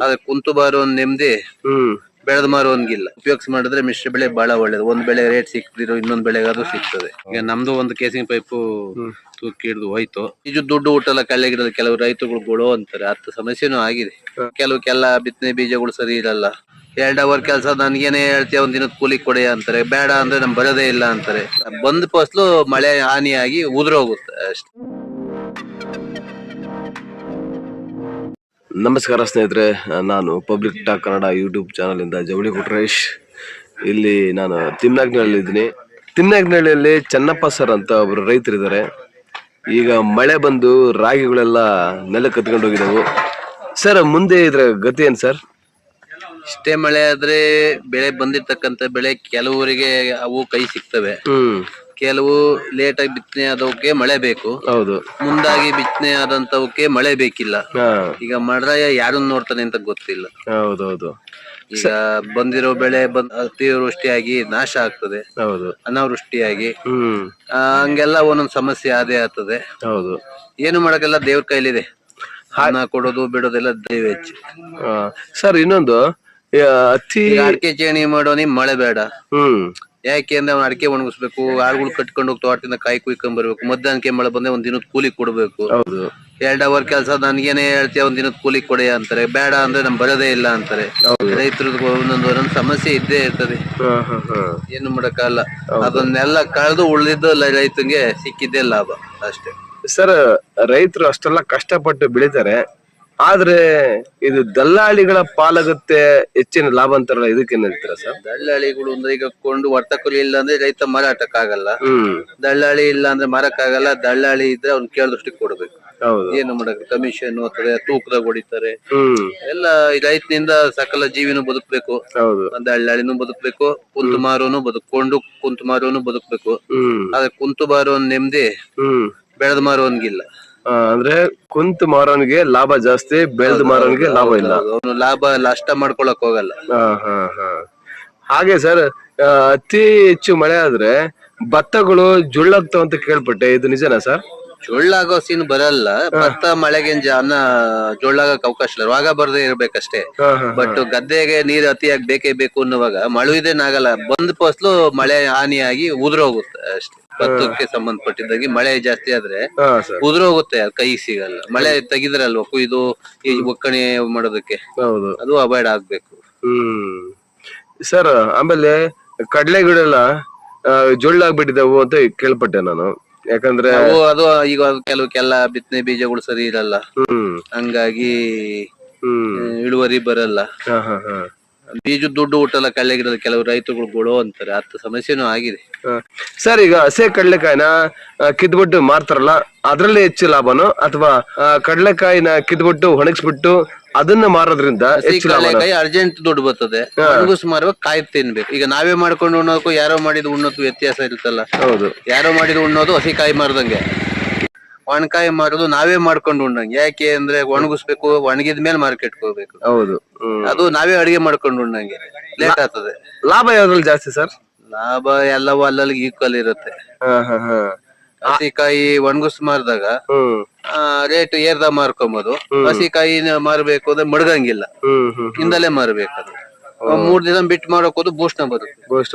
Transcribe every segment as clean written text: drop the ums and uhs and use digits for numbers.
ಆದ್ರೆ ಕುಂತು ಬಾರೋ ಒಂದ್ ನೆಮ್ಮದಿ ಬೆಳೆದ ಮಾರೋ ಒಂದ್ಗಿಲ್ಲ. ಉಪಯೋಗಿಸಿ ಮಾಡಿದ್ರೆ ಮಿಶ್ರ ಬೆಳೆ ಬಹಳ ಒಳ್ಳೇದು. ಒಂದ್ ಬೆಳೆ ರೇಟ್ ಸಿಕ್ತಿರೋ ಇನ್ನೊಂದ್ ಬೆಳೆಗಾದ್ರೂ ಸಿಗ್ತದೆ. ಈಗ ನಮ್ದು ಒಂದು ಕೇಸಿಂಗ್ ಪೈಪು ತೂಕಿ ಹಿಡಿದು ಹೋಯ್ತು. ಇದು ದುಡ್ಡು ಊಟಲ್ಲ ಕಳ್ಳೆ ಗಿಡದ ಕೆಲವು ರೈತರುಗಳು ಗೊಳೋ ಅಂತಾರೆ. ಅತ್ತ ಸಮಸ್ಯೆನೂ ಆಗಿದೆ. ಕೆಲವಕ್ಕೆಲ್ಲ ಬಿತ್ತನೆ ಬೀಜಗಳು ಸರಿ ಇರಲ್ಲ. 2 ಅವರ್ ಕೆಲಸ ನನ್ಗೇನೆ ಹೇಳ್ತೀಯ ಒಂದ್ ದಿನದ ಕೂಲಿ ಕೊಡಿ ಅಂತಾರೆ. ಬೇಡ ಅಂದ್ರೆ ನಮ್ ಬರೋದೇ ಇಲ್ಲ ಅಂತಾರೆ. ಬಂದ್ ಫಸಲು ಮಳೆ ಹಾನಿಯಾಗಿ ಉದುರೋಗುತ್ತೆ ಅಷ್ಟೇ. ನಮಸ್ಕಾರ ಸ್ನೇಹಿತರೆ, ನಾನು public talk Kannada YouTube channel ಇಂದ ಜವಳಿ ಕೊಟ್ರೇಶ್. ಇಲ್ಲಿ ನಾನು ತಿಮ್ನಾಗ್ನಳ್ಳಿದ್ದೀನಿ. ತಿಮ್ನಾಗ್ನಳ್ಳಿಯಲ್ಲಿ ಚೆನ್ನಪ್ಪ ಸರ್ ಅಂತ ಒಬ್ರು ರೈತರಿದ್ದಾರೆ. ಈಗ ಮಳೆ ಬಂದು ರಾಗಿಗಳೆಲ್ಲ ನೆಲ ಕತ್ಕೊಂಡು ಹೋಗಿದ್ದವು. ಸರ್ ಮುಂದೆ ಇದ್ರ ಗತಿ ಏನ್ ಸರ್? ಇಷ್ಟೇ ಮಳೆ ಆದ್ರೆ ಬೆಳೆ ಬಂದಿರ್ತಕ್ಕಂತ ಬೆಳೆ ಕೆಲವರಿಗೆ ಅವು ಕೈ ಸಿಗ್ತವೆ. ಕೆಲವು ಲೇಟ್ ಆಗಿ ಬಿತ್ತನೆ ಆದವಕ್ಕೆ ಮಳೆ ಬೇಕು. ಹೌದು. ಮುಂದಾಗಿ ಬಿತ್ತನೆ ಆದಂತವಕ್ಕೆ ಮಳೆ ಬೇಕಿಲ್ಲ. ಈಗ ಮಳೆರಾಯ ಯಾರನ್ನ ನೋಡ್ತಾನೆ ಅಂತ ಗೊತ್ತಿಲ್ಲ. ಹೌದೌದು. ಈಗ ಬಂದಿರೋ ಬೆಳೆ ಅತಿವೃಷ್ಟಿಯಾಗಿ ನಾಶ ಆಗ್ತದೆ. ಹೌದು. ಅನಾವೃಷ್ಟಿಯಾಗಿ ಹಂಗೆಲ್ಲ ಒಂದೊಂದ್ ಸಮಸ್ಯೆ ಆದೇ ಆಗ್ತದೆ. ಹೌದು. ಏನು ಮಾಡಕ್ಕೆಲ್ಲ ದೇವ್ರ ಕೈಲಿದೆ. ಅನ್ನ ಕೊಡೋದು ಬಿಡೋದೆಲ್ಲ ದೈವೇಚ್ಛೆ. ಸರ್ ಇನ್ನೊಂದು ಅತಿ ಅಡಿಕೆ ಚೇಣಿ ಮಾಡೋನಿ ಮಳೆ ಬೇಡ. ಯಾಕೆ ಅಂದ್ರೆ ಅವ್ನ ಅಡಿಕೆ ಒಣಗಿಸ್ಬೇಕು, ಆಳುಗಳು ಕಟ್ಕೊಂಡು ಹೋಗಿ ತೋಟದಿಂದ ಕಾಯಿ ಕುಯ್ಕೊಂಡ್ ಬರ್ಬೇಕು. ಮಧ್ಯಾಹ್ನಕ್ಕೆ ಮಳೆ ಬಂದ್ರೆ ಒಂದ್ ದಿನದ ಕೂಲಿ ಕೊಡ್ಬೇಕು. 2 ಅವರ್ ಕೆಲಸ ನನ್ಗೇನೆ ಹೇಳ್ತೀಯ ಒಂದ್ ದಿನದ ಕೂಲಿ ಕೊಡಿ ಅಂತಾರೆ. ಬೇಡ ಅಂದ್ರೆ ನಮ್ ಬರೋದೇ ಇಲ್ಲ ಅಂತಾರೆ. ರೈತರದ್ದು ಒಂದೊಂದ್ ಸಮಸ್ಯೆ ಇದ್ದೇ ಇರ್ತದೆ. ಏನು ಮಾಡಕ್ಕಾಗಲ್ಲ. ಅದನ್ನೆಲ್ಲ ಕಳೆದು ಉಳಿದಿದ್ದು ರೈತಂಗೆ ಸಿಕ್ಕಿದ್ದೇ ಲಾಭ ಅಷ್ಟೇ. ಸರ್ ರೈತರು ಅಷ್ಟೆಲ್ಲ ಕಷ್ಟಪಟ್ಟು ಬೆಳಿತಾರೆ, ಆದ್ರೆ ಇದು ದಲ್ಲಾಳಿಗಳ ಪಾಲಾಗುತ್ತೆ ಹೆಚ್ಚಿನ ಲಾಭ ಅಂತಾರಲ್ಲ, ಇದಕ್ಕೇನ್ ಹೇಳ್ತೀರಾ ಸರ್? ದಲ್ಲಾಳಿಗಳು ಅಂದ್ರೆ ಈಗ ಕೊಂಡು ವರ್ತಕರು ಇಲ್ಲ ಅಂದ್ರೆ ರೈತ ಮಾರಾಟಕ್ಕಾಗಲ್ಲ. ದಳ್ಳಾಳಿ ಇಲ್ಲ ಅಂದ್ರೆ ಮಾರಕ್ಕಾಗಲ್ಲ. ದಳ್ಳಾಳಿ ಇದ್ರೆ ಅವ್ನು ಕೇಳಿದಷ್ಟು ಕೊಡ್ಬೇಕು. ಏನು ಮಾಡಕ್ ಕಮಿಷನ್ ಹೋಗ್ತದೆ, ತೂಕದಾಗ ಹೊಡಿತಾರೆ ಎಲ್ಲ. ರೈತನಿಂದ ಸಕಲ ಜೀವಿನೂ ಬದುಕ್ಬೇಕು, ದಳ್ಳಾಳಿನೂ ಬದುಕ್ಬೇಕು, ಕುಂತು ಮಾರೋನು ಬದುಕೊಂಡು ಕುಂತು ಮಾರೋನು ಬದುಕ್ಬೇಕು. ಆದ್ರೆ ಕುಂತು ಬಾರೋ ಒಂದ್ ನೆಮ್ಮದಿ ಬೆಳೆದ ಮಾರೋ ಒಂದ್ಗಿಲ್ಲ. ಅಂದ್ರೆ ಕುಂತು ಮಾರೋನಿಗೆ ಲಾಭ ಜಾಸ್ತಿ, ಬೆಳೆದು ಮಾರೋನಿಗೆ ಲಾಭ ಇಲ್ಲ. ಅವನು ಲಾಭ ನಷ್ಟ ಮಾಡ್ಕೊಳಕ್ ಹೋಗಲ್ಲ. ಹಾಗೆ ಸರ್, ಅತಿ ಹೆಚ್ಚು ಮಳೆ ಆದ್ರೆ ಭತ್ತಗಳು ಜುಳ್ಳಾಗ್ತಾವ ಅಂತ ಕೇಳ್ಪಟ್ಟೆ, ಇದು ನಿಜನಾ ಸರ್? ಜೊಳ್ಳಾಗೋ ಸೀನ್ ಬರಲ್ಲ. ಭತ್ತ ಮಳೆಗೆ ಜೊಳ್ಳಾಗಕ್ ಅವಕಾಶ ಇಲ್ಲ, ರೋಗ ಬರ್ದೇ ಇರ್ಬೇಕಷ್ಟೇ. ಬಟ್ ಗದ್ದೆಗೆ ನೀರ್ ಅತಿಯಾಗಿ ಬೇಕೇ ಬೇಕು ಅನ್ನುವಾಗ ಮಳುವಿದೇನಾಗಲ್ಲ. ಬಂದ್ ಫಸಲು ಮಳೆ ಹಾನಿಯಾಗಿ ಉದುರೋಗುತ್ತೆ ಅಷ್ಟೇ. ಭತ್ತಕ್ಕೆ ಸಂಬಂಧಪಟ್ಟಿದ್ದಾಗಿ ಮಳೆ ಜಾಸ್ತಿ ಆದ್ರೆ ಉದುರೋಗುತ್ತೆ, ಕೈ ಸಿಗಲ್ಲ. ಮಳೆ ತೆಗಿದ್ರಲ್ವ ಕುಯ್ದು ಈ ಒಕ್ಕಣೆ ಮಾಡೋದಕ್ಕೆ, ಅದು ಅವಾಯ್ಡ್ ಆಗ್ಬೇಕು. ಸರ್ ಆಮೇಲೆ ಕಡ್ಲೆ ಗಿಡ ಜೊಳ್ಳಾಗ್ಬಿಟ್ಟಿದ್ದಾವು ಅಂತ ಕೇಳ್ಪಟ್ಟೆ ನಾನು. ಯಾಕಂದ್ರೆ ಅದು ಈಗ ಕೆಲವಕ್ಕೆಲ್ಲ ಬಿತ್ತನೆ ಬೀಜಗಳು ಸರಿ ಇರಲ್ಲ. ಹಂಗಾಗಿ ಇಳುವರಿ ಬರಲ್ಲ. ಬೀಜ ದುಡ್ಡು ಊಟಲ್ಲ ಕಳ್ಳೆ ಗಿಡದ ಕೆಲವು ರೈತರುಗಳು ಗೊಳೋ ಅಂತಾರೆ. ಅತ್ತ ಸಮಸ್ಯೆನೂ ಆಗಿದೆ. ಸರ್ ಈಗ ಹಸೆ ಕಡ್ಲೆಕಾಯಿನ ಕಿದ್ಬಿಟ್ಟು ಮಾರ್ತಾರಲ್ಲ, ಅದ್ರಲ್ಲಿ ಹೆಚ್ಚು ಲಾಭನೋ ಅಥವಾ ಕಡ್ಲೆಕಾಯಿನ ಕಿದ್ಬಿಟ್ಟು ಒಣಗಿಸ್ಬಿಟ್ಟು ಅದನ್ನ ಮಾರೋದ್ರಿಂದ ಕಡ್ಲೆಕಾಯಿ ಅರ್ಜೆಂಟ್ ದುಡ್ಡು ಬರ್ತದೆ. ಒಣಗಿಸ್ ಮಾರುವಾಗ ಕಾಯಿ ತಿನ್ಬೇಕು. ಈಗ ನಾವೇ ಮಾಡ್ಕೊಂಡು ಉಣ್ಣೋಕು ಯಾರೋ ಮಾಡಿದ್ ಉಣ್ಣೋದು ವ್ಯತ್ಯಾಸ ಇರುತ್ತಲ್ಲ. ಹೌದು. ಯಾರೋ ಮಾಡಿದ್ ಉಣ್ಣೋದು ಹಸಿ ಕಾಯಿ ಮಾರ್ದಂಗೆ, ಒಣಕಾಯಿ ಮಾರೋದು ನಾವೇ ಮಾಡ್ಕೊಂಡು ಉಣ್ಣಂಗೆ. ಯಾಕೆ ಅಂದ್ರೆ ಒಣಗಿಸ್ಬೇಕು, ಒಣಗಿದ ಮೇಲೆ ಮಾರ್ಕೆಟ್ಗೆ ಹೋಗ್ಬೇಕು. ಹೌದು. ಅದು ನಾವೇ ಅಡಿಗೆ ಮಾಡ್ಕೊಂಡು ಉಣ್ಣಂಗೆ ಲೇಟ್ ಆಗ್ತದೆ. ಲಾಭ ಯಾವ್ದ್ರಲ್ಲಿ ಜಾಸ್ತಿ ಸರ್? ಲಾಭ ಎಲ್ಲವೂ ಅಲ್ಲಲ್ಲಿ ಈಕ್ವಲ್ ಇರುತ್ತೆ. ಹಸಿಕಾಯಿ ಒಣಗಿಸ್ ಮಾರಿದಾಗ ರೇಟ್ ಏರ್ದ ಮಾರ್ಕೊಂಬೋದು. ಹಸಿಕಾಯಿ ಮಾರ್ಬೇಕು ಅಂದ್ರೆ ಮಡ್ಗಂಗಿಲ್ಲ, ಹಿಂದಲೇ ಮಾರ್ಬೇಕು. ಅದು 3 ದಿನ ಬಿಟ್ಟು ಮಾರಕ್ ಹೋದು ಬೂಸ್ಟ್ ಬರುತ್ತೆ.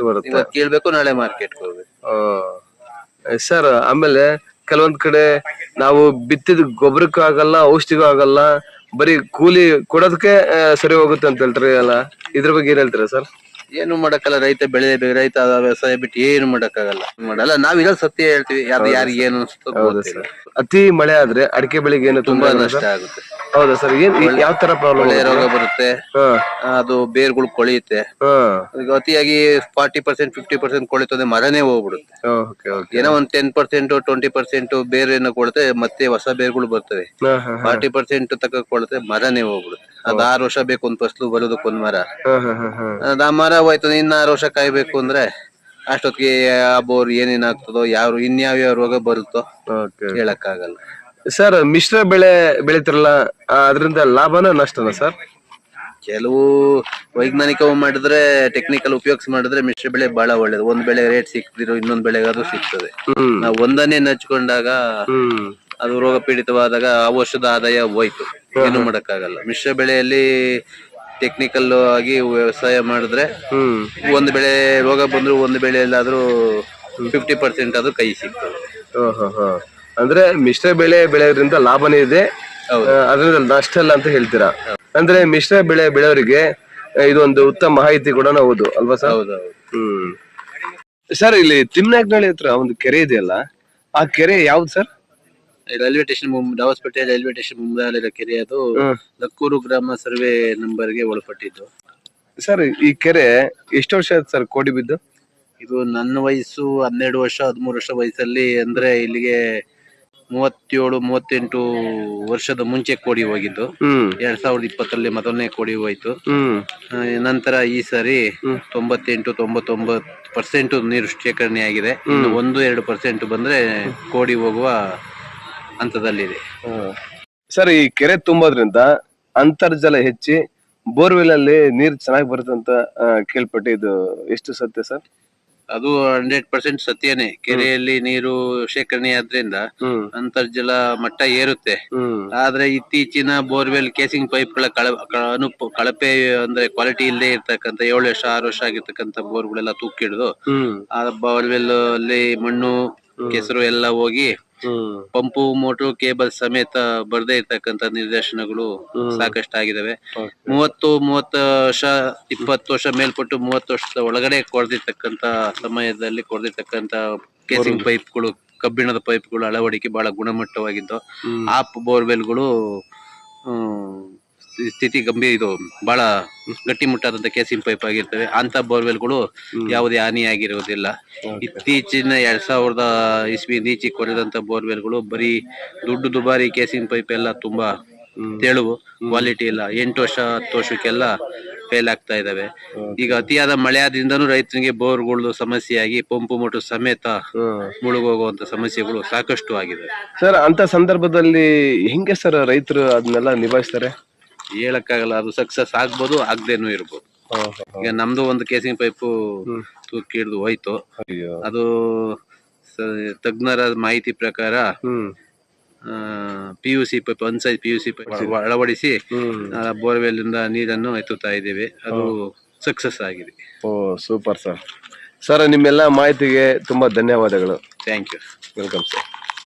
ಇವತ್ತು ಕೇಳ್ಬೇಕು, ನಾಳೆ ಮಾರ್ಕೆಟ್ಗೆ ಹೋಗ್ಬೇಕು. ಸರ್ ಆಮೇಲೆ ಕೆಲವೊಂದ್ ಕಡೆ ನಾವು ಬಿತ್ತಿದ ಗೊಬ್ಬರಕ್ಕೂ ಆಗಲ್ಲ, ಔಷಧಿಗೂ ಆಗಲ್ಲ, ಬರೀ ಕೂಲಿ ಕೊಡೋದಕ್ಕೆ ಸರಿ ಹೋಗುತ್ತೆ ಅಂತ ಹೇಳ್ತಾರೆ ಅಲ್ಲ, ಇದ್ರ ಬಗ್ಗೆ ಏನ್ ಹೇಳ್ತೀರಾ ಸರ್? ಏನು ಮಾಡಕ್ಕಲ್ಲ, ರೈತ ಬೆಳೆಯಬೇಕು. ರೈತ ವ್ಯವಸಾಯ ಬಿಟ್ಟು ಏನು ಮಾಡಕ್ಕಾಗಲ್ಲ. ಮಾಡಲ್ಲ, ನಾವ್ ಇರೋ ಸತ್ಯ ಹೇಳ್ತೀವಿ. ಯಾರಿಗೆ ಏನು ಅನ್ಸುತ್ತೋ. ಅತಿ ಮಳೆ ಆದ್ರೆ ಅಡಿಕೆ ಬೆಳೆಗೆ ಏನು ತುಂಬಾ ನಷ್ಟ ಆಗುತ್ತೆ. ಹೌದಾ ಸರ್? ಏನ್ ಯಾವ ತರ ಪ್ರಾಬ್ಲಮ್? ರೋಗ ಬರುತ್ತೆ, ಅದು ಬೇರ್ಗಳು ಕೊಳೆಯುತ್ತೆ. ಅತಿಯಾಗಿ 40% 50% ಕೊಳಿತದೆ, ಮರನೇ ಹೋಗ್ಬಿಡುತ್ತೆ. ಏನೋ ಒಂದ್ 10% 20% ಬೇರೇನ ಕೊಡುತ್ತೆ, ಮತ್ತೆ ಹೊಸ ಬೇರ್ಗಳು ಬರ್ತವೆ. 40% ತಕ್ಕ ಕೊಡುತ್ತೆ, ಮರನೇ ಹೋಗ್ಬಿಡುತ್ತೆ. ಅದ್ 6 ವರ್ಷ ಬೇಕು ಒಂದ್ ಫಸಲು ಬರೋದಕ್ಕೆ ಒಂದ್ ಮರ. ಅದ್ ಆ ಮರ ಹೋಯ್ತದೆ, ಇನ್ನ 6 ವರ್ಷ ಕಾಯ್ಬೇಕು ಅಂದ್ರೆ ಅಷ್ಟೊತ್ತಿಗೆ ಆ ಬೋರ್ ಏನೇನಾಗ್ತದೋ, ಇನ್ಯಾವ್ಯಾವ ರೋಗ ಬರುತ್ತೋ ಹೇಳಕ್ಕಾಗಲ್ಲ. ಸರ್ ಮಿಶ್ರ ಬೆಳೆ ಬೆಳಿತಾರಲ್ಲ, ಅದರಿಂದ ಲಾಭನ ನಷ್ಟನ ಸರ್? ಕೆಲವು ವೈಜ್ಞಾನಿಕ ಮಾಡಿದ್ರೆ, ಟೆಕ್ನಿಕಲ್ ಉಪಯೋಗಿಸಿ ಮಾಡಿದ್ರೆ ಮಿಶ್ರ ಬೆಳೆ ಬಹಳ ಒಳ್ಳೇದು. ಒಂದ್ ಬೆಳೆ ರೇಟ್ ಸಿಕ್ತಿರೋ ಇನ್ನೊಂದ್ ಬೆಳೆಗಾದ್ರೂ ಸಿಗ್ತದೆ. ನಾವು ಒಂದನ್ನೇ ನಚ್ಕೊಂಡಾಗ ಅದು ರೋಗ ಪೀಡಿತವಾದಾಗ ಆ ವರ್ಷದ ಆದಾಯ ಹೋಯ್ತು, ಏನು ಮಾಡಕ್ಕಾಗಲ್ಲ. ಮಿಶ್ರ ಬೆಳೆಯಲ್ಲಿ ಟೆಕ್ನಿಕಲ್ ಆಗಿ ವ್ಯವಸಾಯ ಮಾಡಿದ್ರೆ ಒಂದು ಬೆಳೆ ರೋಗ ಬಂದ್ರು ಒಂದು ಬೆಳೆಯಲ್ಲಾದ್ರೂ 50% ಅದು ಕೈ ಸಿಗ್ತದೆ. ಅಂದ್ರೆ ಮಿಶ್ರ ಬೆಳೆ ಬೆಳೆಯೋದ್ರಿಂದ ಲಾಭನೇ ಇದೆ, ಅದರಿಂದ ನಷ್ಟ ಇಲ್ಲ ಅಂತ ಹೇಳ್ತೀರಾ. ಅಂದ್ರೆ ಮಿಶ್ರ ಬೆಳೆ ಬೆಳೆಯವರಿಗೆ ಇದೊಂದು ಉತ್ತಮ ಮಾಹಿತಿ ಕೂಡ ಹೌದು ಅಲ್ವಾ ಸರ್? ಹೌದೌದು. ಸರ್, ಇಲ್ಲಿ ತಿಮ್ನಾಕ್ನಳ್ಳಿ ಹತ್ರ ಒಂದು ಕೆರೆ ಇದೆಯಲ್ಲ, ಆ ಕೆರೆ ಯಾವ್ದು sir? Railway station Dabaspete railway station ಮುಂಭಾಗದಲ್ಲಿರೋ ಕೆರೆ. ಅದು ಲಕ್ಕೂರು ಗ್ರಾಮ ಸರ್ವೆ ನಂಬರ್ಗೆ ಒಳಪಟ್ಟಿದ್ದು. ಸರ್, ಈ ಕೆರೆ ಎಷ್ಟು ವರ್ಷ ಆಯ್ತು ಸರ್ ಕೋಡಿ ಬಿದ್ದು? ಇದು ನನ್ನ ವಯಸ್ಸು 12 ವರ್ಷ 13 ವರ್ಷ ವಯಸ್ಸಲ್ಲಿ, ಅಂದ್ರೆ ಇಲ್ಲಿಗೆ 37-38 ವರ್ಷದ ಮುಂಚೆ ಕೋಡಿ ಹೋಗಿದ್ದು. 2020 ಮೊದಲನೇ ಕೋಡಿ ಹೋಯ್ತು. ನಂತರ ಈ ಸರಿ 98-99% ನೀರು ಶೇಖರಣೆ ಆಗಿದೆ. ಇನ್ನು 1-2% ಬಂದ್ರೆ ಕೋಡಿ ಹೋಗುವ ಹಂತದಲ್ಲಿದೆ. ಸರ್, ಈ ಕೆರೆ ತುಂಬೋದ್ರಿಂದ ಅಂತರ್ಜಲ ಹೆಚ್ಚಿ ಬೋರ್ವೆಲ್ ಅಲ್ಲಿ ನೀರು ಚೆನ್ನಾಗಿ ಬರುತ್ತೆ ಅಂತ ಕೇಳ್ಪಟ್ಟೆ, ಇದು ಎಷ್ಟು ಸತ್ಯ ಸರ್? ಅದು 100% ಸತ್ಯನೇ. ಕೆರೆಯಲ್ಲಿ ನೀರು ಶೇಖರಣೆ ಆದ್ರಿಂದ ಅಂತರ್ಜಲ ಮಟ್ಟ ಏರುತ್ತೆ. ಆದ್ರೆ ಇತ್ತೀಚಿನ ಬೋರ್ವೆಲ್ ಕೇಸಿಂಗ್ ಪೈಪ್ ಗಳ ಕಳಪೆ ಅಂದ್ರೆ ಕ್ವಾಲಿಟಿ ಇಲ್ಲದೆ ಇರ್ತಕ್ಕಂಥ 7 ವರ್ಷ 6 ವರ್ಷ ಆಗಿರ್ತಕ್ಕಂಥ ಬೋರ್ಗಳೆಲ್ಲ ತೂಕಿಡಿದು ಆ ಬೋರ್ವೆಲ್ ಅಲ್ಲಿ ಮಣ್ಣು ಕೆಸರು ಎಲ್ಲ ಹೋಗಿ ಪಂಪು ಮೋಟರ್ ಕೇಬಲ್ ಸಮೇತ ಬರ್ದೇ ಇರ್ತಕ್ಕಂಥ ನಿದರ್ಶನಗಳು ಸಾಕಷ್ಟಾಗಿದ್ದಾವೆ. 30 ವರ್ಷ 20 ವರ್ಷ ಮೇಲ್ಪಟ್ಟು 30 ವರ್ಷದ ಒಳಗಡೆ ಕೊಡ್ದಿರ್ತಕ್ಕಂಥ ಸಮಯದಲ್ಲಿ ಕೊಡ್ದಿರ್ತಕ್ಕಂಥ ಕೇಸಿಂಗ್ ಪೈಪ್ಗಳು, ಕಬ್ಬಿಣದ ಪೈಪ್ಗಳು ಅಳವಡಿಕೆ ಬಹಳ ಗುಣಮಟ್ಟವಾಗಿದ್ದು, ಆ ಬೋರ್ವೆಲ್ಗಳು ಸ್ಥಿತಿ ಗಂಭೀರ, ಇದು ಬಹಳ ಗಟ್ಟಿಮುಟ್ಟಾದಂತ ಕೇಸಿಂಗ್ ಪೈಪ್ ಆಗಿರ್ತವೆ. ಅಂತ ಬೋರ್ವೆಲ್ಗಳು ಯಾವುದೇ ಹಾನಿಯಾಗಿರುವುದಿಲ್ಲ. ಇತ್ತೀಚಿನ 2000 ಇಸ್ವಿಯಿಂದ ಈಚೆ ಕೊರೆದಂತ ಬೋರ್ವೆಲ್ಗಳು ಬರೀ ದುಡ್ಡು ದುಬಾರಿ ಕೇಸಿಂಗ್ ಪೈಪ್ ಎಲ್ಲ ತುಂಬಾ ತೆಳುವು, ಕ್ವಾಲಿಟಿ ಇಲ್ಲ. 8 ವರ್ಷ 10 ವರ್ಷಕ್ಕೆಲ್ಲ ಫೇಲ್ ಆಗ್ತಾ ಇದಾವೆ. ಈಗ ಅತಿಯಾದ ಮಳೆ ಆದ್ರಿಂದನೂ ರೈತರಿಗೆ ಬೋರ್ಗಳು ಸಮಸ್ಯೆಯಾಗಿ ಪಂಪು ಮೋಟರ್ ಸಮೇತ ಮುಳುಗೋಗುವಂತ ಸಮಸ್ಯೆಗಳು ಸಾಕಷ್ಟು ಆಗಿದೆ. ಸರ್, ಅಂತ ಸಂದರ್ಭದಲ್ಲಿ ಹೆಂಗೆ ಸರ್ ರೈತರು ಅದನ್ನೆಲ್ಲ ನಿಭಾಯಿಸ್ತಾರೆ? ಹೇಳಕ್ಕಾಗಲ್ಲ. ಅದು ಸಕ್ಸಸ್ ಆಗ್ಬೋದು, ಆಗದೇನೂ ಇರ್ಬೋದು. ಈಗ ನಮ್ದು ಒಂದು ಕೇಸಿಂಗ್ ಪೈಪು ತೂಕಿಡ್ದು ಹೋಯ್ತು. ಅದು ತಜ್ಞರ ಮಾಹಿತಿ ಪ್ರಕಾರ PUC ಪೈಪ್, ಅನ್ಸೈಜ್ PUC ಪೈಪ್ ಅಳವಡಿಸಿ ಬೋರ್ವೆಲ್ ಇಂದ ನೀರನ್ನು ಎತ್ತುತ್ತಾ ಇದ್ದೀವಿ. ಅದು ಸಕ್ಸಸ್ ಆಗಿದೆ. Super sir. ಸರ್, ನಿಮ್ಮೆಲ್ಲ ಮಾಹಿತಿಗೆ ತುಂಬಾ ಧನ್ಯವಾದಗಳು. Thank you. Welcome sir.